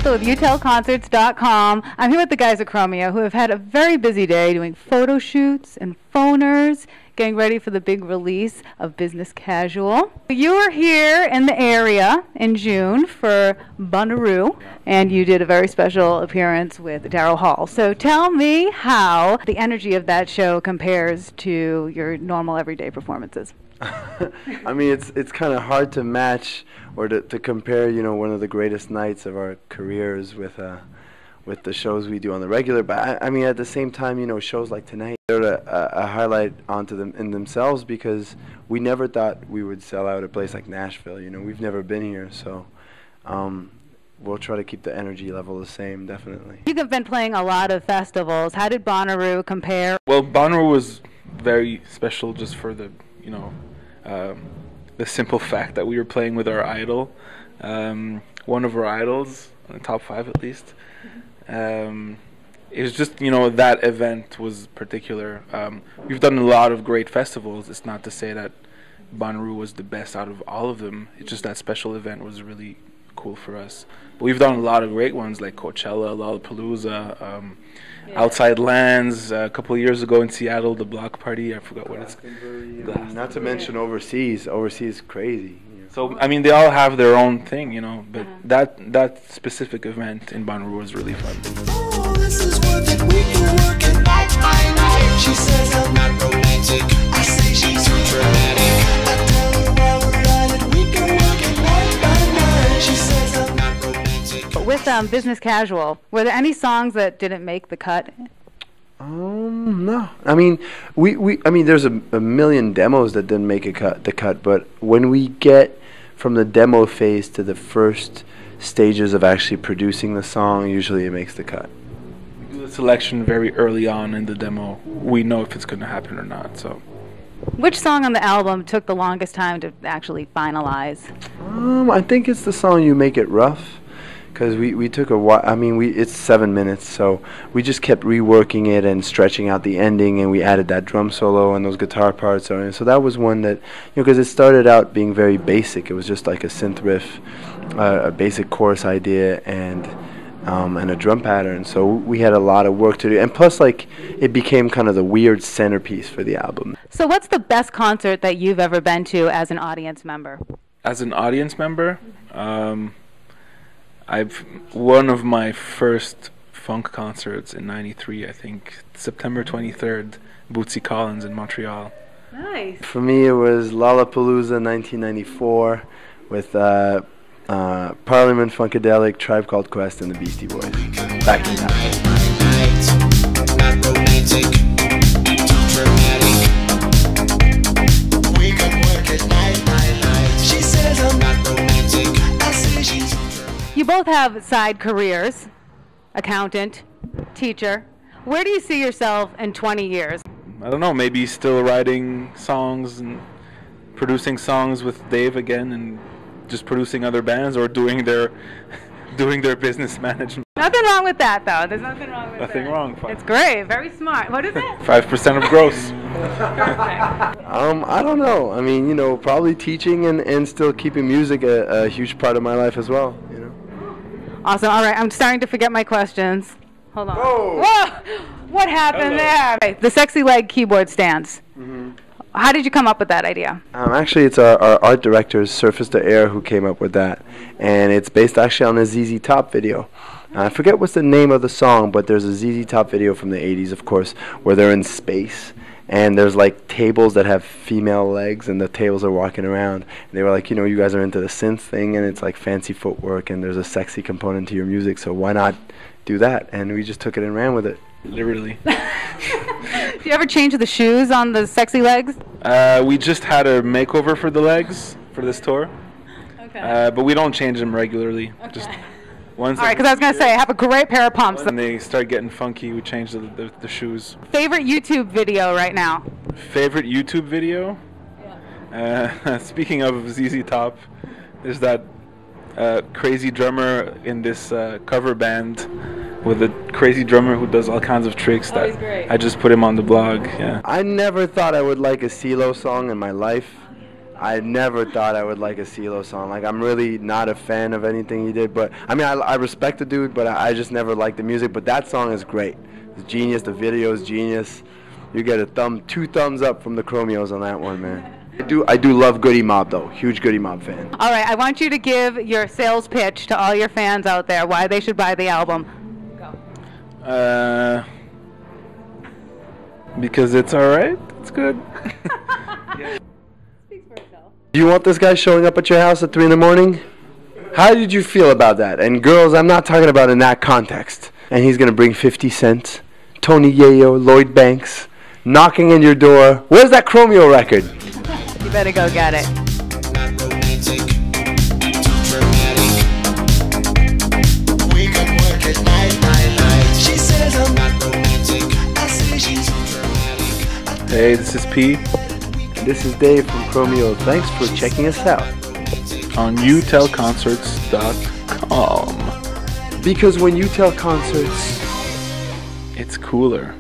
Crystal with UTELconcerts.com. I'm here with the guys at Chromeo who have had a very busy day doing photo shoots and phoners, getting ready for the big release of Business Casual. You were here in the area in June for Bonnaroo, and you did a very special appearance with Daryl Hall. So tell me how the energy of that show compares to your normal everyday performances. I mean, it's kind of hard to match or to compare, you know, one of the greatest nights of our careers with the shows we do on the regular. But I mean, at the same time, you know, shows like tonight, they're a highlight onto them in themselves because we never thought we would sell out a place like Nashville. You know, we've never been here, so we'll try to keep the energy level the same, definitely. You've been playing a lot of festivals. How did Bonnaroo compare? Well, Bonnaroo was very special just for the, you know, the simple fact that we were playing with our idol, one of our idols, in the top 5 at least. It was just, you know, that event was particular. We've done a lot of great festivals. It's not to say that Bonnaroo was the best out of all of them. It's just that special event was really cool for us. But we've done a lot of great ones like Coachella, Lollapalooza, Outside Lands, a couple of years ago in Seattle, the Block Party. I forgot what it's called. Not to mention overseas. Overseas is crazy. So, I mean, they all have their own thing, you know, but that specific event in Bonnaroo was really fun. Oh, this is worth it. We can work it night by night. She says I'm not romantic. I say she's too dramatic. I tell her while we're at it, we can work it night by night. She says I'm not romantic. With Business Casual, were there any songs that didn't make the cut? No. I mean, I mean, there's a million demos that didn't make the cut, but when we get from the demo phase to the first stages of actually producing the song, usually it makes the cut. We do the selection very early on in the demo. We know if it's going to happen or not. So, which song on the album took the longest time to actually finalize? I think it's the song "You Make It Rough." Because we took a while. I mean, it's 7 minutes, so we just kept reworking it and stretching out the ending, and we added that drum solo and those guitar parts. So that was one that, you know, because it started out being very basic. It was just like a synth riff, a basic chorus idea, and a drum pattern. So we had a lot of work to do, and plus, like, it became kind of the weird centerpiece for the album. So what's the best concert that you've ever been to as an audience member? As an audience member, one of my first funk concerts in '93, I think, September 23rd, Bootsy Collins in Montreal. Nice. For me, it was Lollapalooza 1994 with Parliament Funkadelic, Tribe Called Quest, and the Beastie Boys. Back in time. You both have side careers, accountant, teacher. Where do you see yourself in 20 years? I don't know, maybe still writing songs and producing songs with Dave again and just producing other bands or doing their business management. Nothing wrong with that, though. There's nothing wrong with that. Nothing wrong. It's great. Very smart. What is it? 5% of gross. I don't know. I mean, you know, probably teaching and still keeping music a huge part of my life as well, you know. Awesome. All right, I'm starting to forget my questions. Hold on. Whoa! Whoa! What happened there? Okay, the sexy leg keyboard stands. How did you come up with that idea? Actually, it's our art director, Surface to Air, who came up with that. And it's based actually on a ZZ Top video. I forget what's the name of the song, but there's a ZZ Top video from the 80s, of course, where they're in space. And there's like tables that have female legs, and the tables are walking around. And they were like, you know, you guys are into the synth thing, and it's like fancy footwork, and there's a sexy component to your music, so why not do that? And we just took it and ran with it. Literally. Do you ever change the shoes on the sexy legs? We just had a makeover for the legs for this tour. Okay. But we don't change them regularly. Okay. Just once. All right, because I was going to say, I have a great pair of pumps. When they start getting funky, we change the shoes. Favorite YouTube video right now? Favorite YouTube video? Yeah. Speaking of ZZ Top, there's that crazy drummer in this cover band with a crazy drummer who does all kinds of tricks. Oh, he's great. I just put him on the blog. Yeah. I never thought I would like a CeeLo song in my life. I never thought I would like a CeeLo song. Like, I'm really not a fan of anything he did, but I mean, I respect the dude, but I just never liked the music. But that song is great. It's genius. The video is genius. You get a 2 thumbs up from the Chromeos on that one, man. I do love Goody Mob though. Huge Goody Mob fan. All right, I want you to give your sales pitch to all your fans out there why they should buy the album. Go. Because it's alright. It's good. Speaks for itself. Do you want this guy showing up at your house at 3 in the morning? How did you feel about that? And girls, I'm not talking about in that context. And he's gonna bring 50 Cent, Tony Yayo, Lloyd Banks, knocking on your door. Where's that Chromeo record? You better go get it. Not romantic, too dramatic. We can work it night. She says I'm not romantic. I say she's too dramatic. Hey, this is P This is Dave from Chromeo. Thanks for checking us out. on youtellconcerts.com. Because when you tell concerts, It's cooler.